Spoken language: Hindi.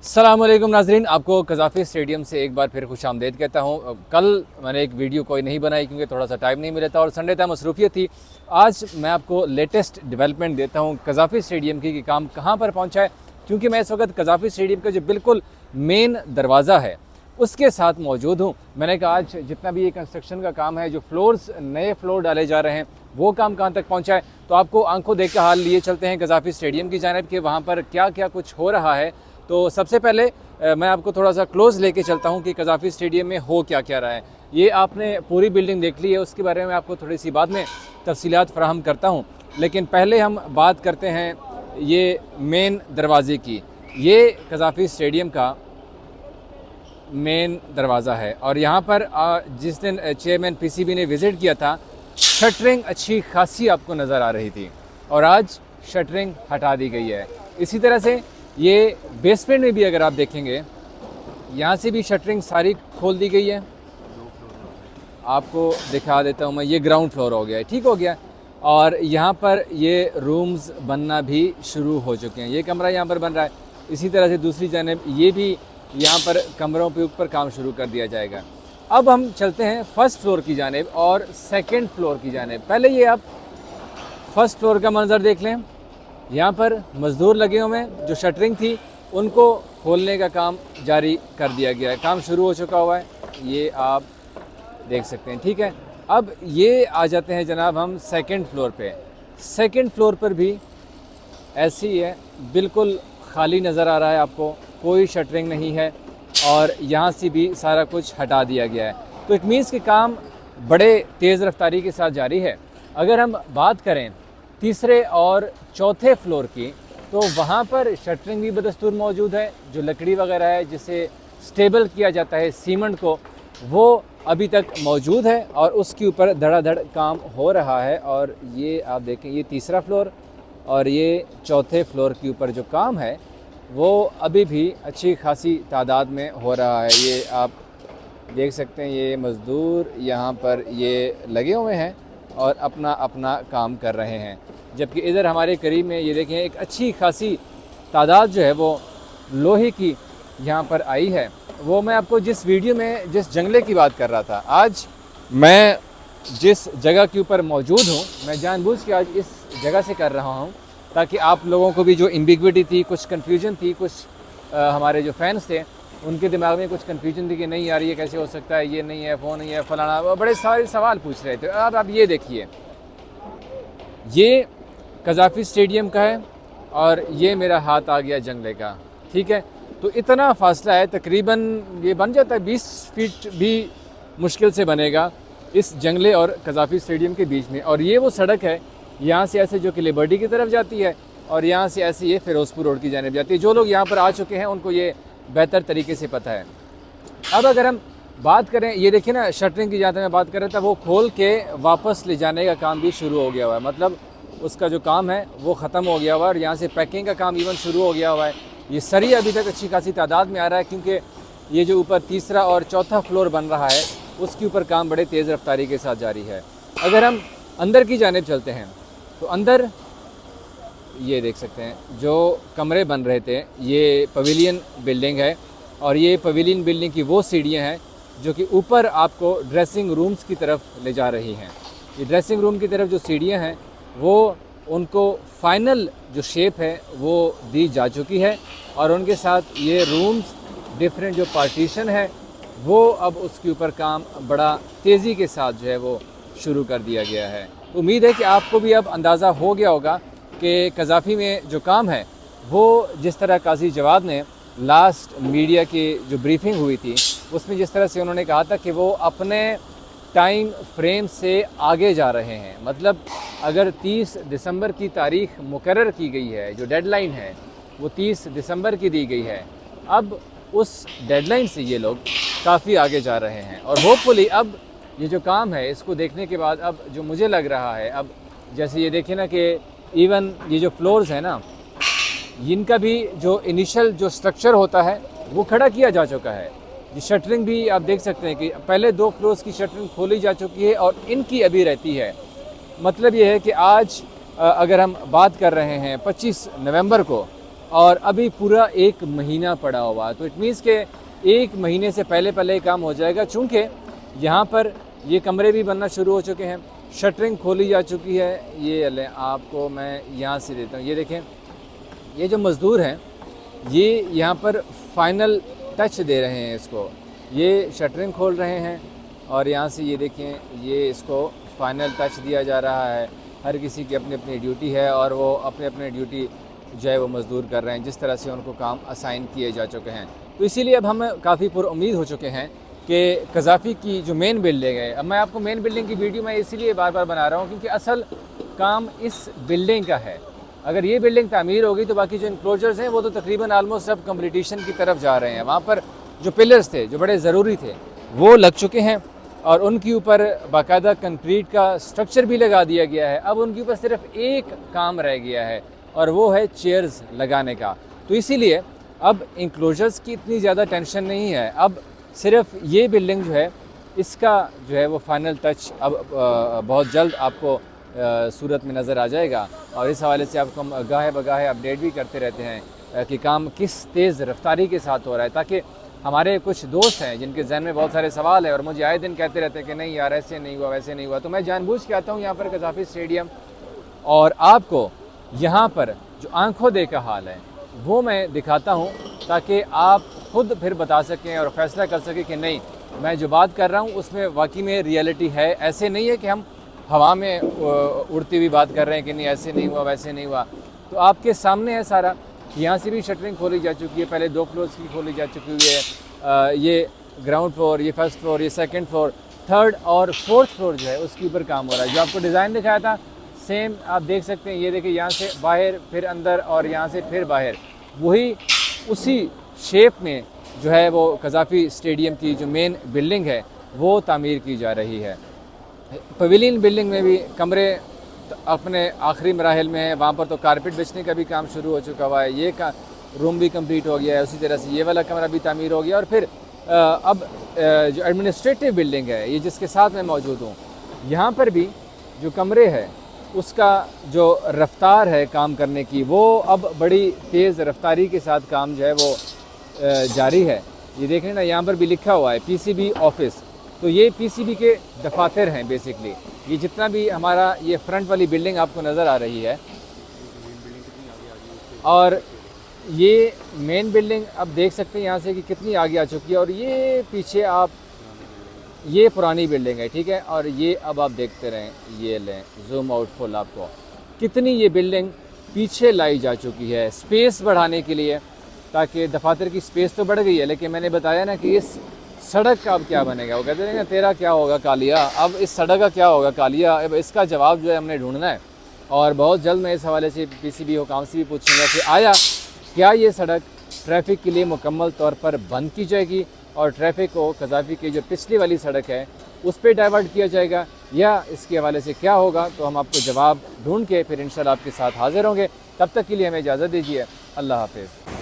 अस्सलामुअलैकुम नाजरीन, आपको कज़ाफ़ी स्टेडियम से एक बार फिर खुश आमदेद कहता हूँ। कल मैंने एक वीडियो कोई नहीं बनाई क्योंकि थोड़ा सा टाइम नहीं मिला था और संडे था, मसरूफियत थी। आज मैं आपको लेटेस्ट डेवलपमेंट देता हूँ कज़ाफ़ी स्टेडियम की कि काम कहाँ पर पहुँचा है, क्योंकि मैं इस वक्त कज़ाफ़ी स्टेडियम का जो बिल्कुल मेन दरवाज़ा है उसके साथ मौजूद हूँ। मैंने कहा आज जितना भी ये कंस्ट्रक्शन का काम है, जो फ्लोर्स नए फ्लोर डाले जा रहे हैं, वो काम कहाँ तक पहुँचा है, तो आपको आंखों देख के हाल लिए चलते हैं कज़ाफ़ी स्टेडियम की जानिब कि वहाँ पर क्या क्या कुछ हो रहा है। तो सबसे पहले मैं आपको थोड़ा सा क्लोज़ लेके चलता हूँ कि कज़ाफ़ी स्टेडियम में हो क्या क्या रहा है। ये आपने पूरी बिल्डिंग देख ली है, उसके बारे में आपको थोड़ी सी बाद में तफसीलात फ़राहम करता हूँ, लेकिन पहले हम बात करते हैं ये मेन दरवाज़े की। ये कज़ाफ़ी स्टेडियम का मेन दरवाज़ा है और यहाँ पर जिस दिन चेयरमैन पीसीबी ने विज़िट किया था, शटरिंग अच्छी खासी आपको नज़र आ रही थी और आज शटरिंग हटा दी गई है। इसी तरह से ये बेसमेंट में भी अगर आप देखेंगे, यहाँ से भी शटरिंग सारी खोल दी गई है। आपको दिखा देता हूँ मैं, ये ग्राउंड फ्लोर हो गया है, ठीक हो गया। और यहाँ पर ये रूम्स बनना भी शुरू हो चुके हैं। ये कमरा यहाँ पर बन रहा है। इसी तरह से दूसरी जानिब ये भी यहाँ पर कमरों के ऊपर काम शुरू कर दिया जाएगा। अब हम चलते हैं फर्स्ट फ्लोर की जानिब और सेकंड फ्लोर की जानिब। पहले ये आप फर्स्ट फ्लोर का मंजर देख लें। यहाँ पर मज़दूर लगे हुए हैं, जो शटरिंग थी उनको खोलने का काम जारी कर दिया गया है, काम शुरू हो चुका हुआ है, ये आप देख सकते हैं, ठीक है। अब ये आ जाते हैं जनाब हम सेकंड फ्लोर पे। सेकंड फ्लोर पर भी ऐसी ही है, बिल्कुल खाली नज़र आ रहा है आपको, कोई शटरिंग नहीं है और यहाँ से भी सारा कुछ हटा दिया गया है। तो इट मीन्स कि काम बड़े तेज़ रफ्तारी के साथ जारी है। अगर हम बात करें तीसरे और चौथे फ्लोर की, तो वहाँ पर शटरिंग भी बदस्तूर मौजूद है। जो लकड़ी वगैरह है जिसे स्टेबल किया जाता है सीमेंट को, वो अभी तक मौजूद है और उसके ऊपर धड़ाधड़ काम हो रहा है। और ये आप देखें, ये तीसरा फ्लोर और ये चौथे फ्लोर के ऊपर जो काम है वो अभी भी अच्छी खासी तादाद में हो रहा है। ये आप देख सकते हैं, ये मज़दूर यहाँ पर ये लगे हुए हैं और अपना अपना काम कर रहे हैं। जबकि इधर हमारे करीब में ये देखें, एक अच्छी खासी तादाद जो है वो लोहे की यहाँ पर आई है। वो मैं आपको जिस वीडियो में जिस जंगले की बात कर रहा था, आज मैं जिस जगह के ऊपर मौजूद हूँ, मैं जानबूझ के आज इस जगह से कर रहा हूँ ताकि आप लोगों को भी जो एम्बिग्विटी थी, कुछ कन्फ्यूजन थी, कुछ हमारे जो फैंस थे उनके दिमाग में कुछ कन्फ्यूजन थी कि नहीं यार ये कैसे हो सकता है, ये नहीं है, वो नहीं है, फलाना, बड़े सारे सवाल पूछ रहे थे। अब आप ये देखिए, ये कज़ाफ़ी स्टेडियम का है और ये मेरा हाथ आ गया जंगले का, ठीक है। तो इतना फासला है, तकरीबन ये बन जाता है 20 फीट भी मुश्किल से बनेगा इस जंगले और कज़ाफ़ी स्टेडियम के बीच में। और ये वो सड़क है यहाँ से ऐसे जो कि लिबर्टी की तरफ जाती है और यहाँ से ऐसे ये फ़िरोज़पुर रोड की जानिब जाती है। जो लोग यहाँ पर आ चुके हैं उनको ये बेहतर तरीके से पता है। अब अगर हम बात करें, ये देखिए ना, शटरिंग की जहाँ मैं बात कर रहा था, वो खोल के वापस ले जाने का काम भी शुरू हो गया हुआ है। मतलब उसका जो काम है वो ख़त्म हो गया हुआ है और यहाँ से पैकिंग का काम इवन शुरू हो गया हुआ है। ये सरिया अभी तक अच्छी खासी तादाद में आ रहा है क्योंकि ये जो ऊपर तीसरा और चौथा फ्लोर बन रहा है उसके ऊपर काम बड़े तेज़ रफ्तारी के साथ जारी है। अगर हम अंदर की जानिब चलते हैं तो अंदर ये देख सकते हैं जो कमरे बन रहे थे, ये पवेलियन बिल्डिंग है और ये पवेलियन बिल्डिंग की वो सीढ़ियाँ हैं जो कि ऊपर आपको ड्रेसिंग रूम्स की तरफ ले जा रही हैं। ये ड्रेसिंग रूम की तरफ जो सीढ़ियाँ हैं वो उनको फाइनल जो शेप है वो दी जा चुकी है और उनके साथ ये रूम्स डिफरेंट जो पार्टीशन है वो अब उसके ऊपर काम बड़ा तेज़ी के साथ जो है वो शुरू कर दिया गया है। तो उम्मीद है कि आपको भी अब अंदाज़ा हो गया होगा कि कज़ाफ़ी में जो काम है वो जिस तरह काजी जवाद ने लास्ट मीडिया की जो ब्रीफिंग हुई थी उसमें जिस तरह से उन्होंने कहा था कि वो अपने टाइम फ्रेम से आगे जा रहे हैं। मतलब अगर 30 दिसंबर की तारीख मुकर्रर की गई है, जो डेडलाइन है वो 30 दिसंबर की दी गई है, अब उस डेडलाइन से ये लोग काफ़ी आगे जा रहे हैं। और होपफुली अब ये जो काम है इसको देखने के बाद अब जो मुझे लग रहा है, अब जैसे ये देखिए ना कि इवन ये जो फ्लोर्स हैं ना, इनका भी जो इनिशियल जो स्ट्रक्चर होता है वो खड़ा किया जा चुका है। ये शटरिंग भी आप देख सकते हैं कि पहले 2 फ्लोर्स की शटरिंग खोली जा चुकी है और इनकी अभी रहती है। मतलब ये है कि आज अगर हम बात कर रहे हैं 25 नवंबर को, और अभी पूरा 1 महीना पड़ा हुआ है। तो इट मीन्स के 1 महीने से पहले पहले काम हो जाएगा, चूँकि यहाँ पर ये कमरे भी बनना शुरू हो चुके हैं, शटरिंग खोली जा चुकी है। ये लें, आपको मैं यहाँ से देता हूँ, ये देखें, ये जो मज़दूर हैं ये यहाँ पर फाइनल टच दे रहे हैं इसको, ये शटरिंग खोल रहे हैं और यहाँ से ये देखें, ये इसको फाइनल टच दिया जा रहा है। हर किसी की अपनी अपनी ड्यूटी है और वो अपने अपने ड्यूटी जो है वो मज़दूर कर रहे हैं, जिस तरह से उनको काम असाइन किए जा चुके हैं। तो इसीलिए अब हम काफ़ी पुरुम्मीद हो चुके हैं कि कज़ाफ़ी की जो मेन बिल्डिंग है, अब मैं आपको मेन बिल्डिंग की वीडियो मैं इसीलिए बार बार बना रहा हूँ क्योंकि असल काम इस बिल्डिंग का है। अगर ये बिल्डिंग तामीर होगी तो बाकी जो इनक्लोजर्स हैं वो तो तकरीबन आलमोस्ट सब कंप्लीशन की तरफ जा रहे हैं। वहाँ पर जो पिलर्स थे जो बड़े ज़रूरी थे वो लग चुके हैं और उनके ऊपर बाकायदा कंक्रीट का स्ट्रक्चर भी लगा दिया गया है। अब उनके ऊपर सिर्फ एक काम रह गया है और वो है चेयर्स लगाने का। तो इसीलिए अब इंक्लोजर्स की इतनी ज़्यादा टेंशन नहीं है, अब सिर्फ ये बिल्डिंग जो है इसका जो है वो फाइनल टच अब बहुत जल्द आपको सूरत में नज़र आ जाएगा। और इस हवाले से आपको हम गाहे बगाहे अपडेट भी करते रहते हैं कि काम किस तेज़ रफ्तारी के साथ हो रहा है, ताकि हमारे कुछ दोस्त हैं जिनके जहन में बहुत सारे सवाल हैं और मुझे आए दिन कहते रहते हैं कि नहीं यार ऐसे नहीं हुआ वैसे नहीं हुआ। तो मैं जानबूझ के आता हूँ यहाँ पर कज़ाफ़ी स्टेडियम और आपको यहाँ पर जो आंखों देखा हाल है वो मैं दिखाता हूँ, ताकि आप खुद फिर बता सकें और फ़ैसला कर सकें कि नहीं मैं जो बात कर रहा हूँ उसमें वाकई में रियलिटी है। ऐसे नहीं है कि हम हवा में उड़ती हुई बात कर रहे हैं कि नहीं ऐसे नहीं हुआ वैसे नहीं हुआ। तो आपके सामने है सारा, यहाँ से भी शटरिंग खोली जा चुकी है, पहले 2 फ्लोर्स की खोली जा चुकी हुई है। ये ग्राउंड फ्लोर, ये फर्स्ट फ्लोर, ये सेकंड फ्लोर, थर्ड और फोर्थ फ्लोर जो है उसके ऊपर काम हो रहा है। जो आपको डिज़ाइन दिखाया था सेम आप देख सकते हैं, ये देखिए यहाँ से बाहर फिर अंदर और यहाँ से फिर बाहर, वही उसी शेप में जो है वो कज़ाफ़ी स्टेडियम की जो मेन बिल्डिंग है वो तामीर की जा रही है। पवेलियन बिल्डिंग में भी कमरे अपने आखिरी मराहिल में है, वहाँ पर तो कारपेट बिछने का भी काम शुरू हो चुका हुआ है। ये का रूम भी कंप्लीट हो गया है, उसी तरह से ये वाला कमरा भी तामीर हो गया। और फिर अब जो एडमिनिस्ट्रेटिव बिल्डिंग है ये जिसके साथ मैं मौजूद हूँ, यहाँ पर भी जो कमरे है उसका जो रफ्तार है काम करने की वो अब बड़ी तेज़ रफ्तारी के साथ काम जो है वो जारी है। ये देखें ना, यहाँ पर भी लिखा हुआ है पीसीबी ऑफिस, तो ये पीसीबी के दफातर हैं बेसिकली। ये जितना भी हमारा ये फ्रंट वाली बिल्डिंग आपको नज़र आ रही है और ये मेन बिल्डिंग अब देख सकते हैं यहाँ से कि कितनी आगे आ चुकी है। और ये पीछे आप ये पुरानी बिल्डिंग है, ठीक है। और ये अब आप देखते रहें, ये लें जूम आउट फुल आपको कितनी ये बिल्डिंग पीछे लाई जा चुकी है स्पेस बढ़ाने के लिए, ताकि दफातर की स्पेस तो बढ़ गई है लेकिन मैंने बताया ना कि इस सड़क का अब क्या बनेगा। वो कहते हैं ना तेरा क्या होगा कालिया, अब इस सड़क का क्या होगा कालिया, अब इसका जवाब जो है हमने ढूंढना है। और बहुत जल्द मैं इस हवाले से पीसीबी हुकाम से भी पूछूंगा कि आया क्या ये सड़क ट्रैफिक के लिए मुकम्मल तौर पर बंद की जाएगी और ट्रैफिक को कज़ाफ़ी की जो पिछली वाली सड़क है उस पर डाइवर्ट किया जाएगा, या इसके हवाले से क्या होगा। तो हम आपको जवाब ढूंढ के फिर इंशाल्लाह आपके साथ हाज़िर होंगे। तब तक के लिए हमें इजाज़त दीजिए, अल्लाह हाफ़िज़।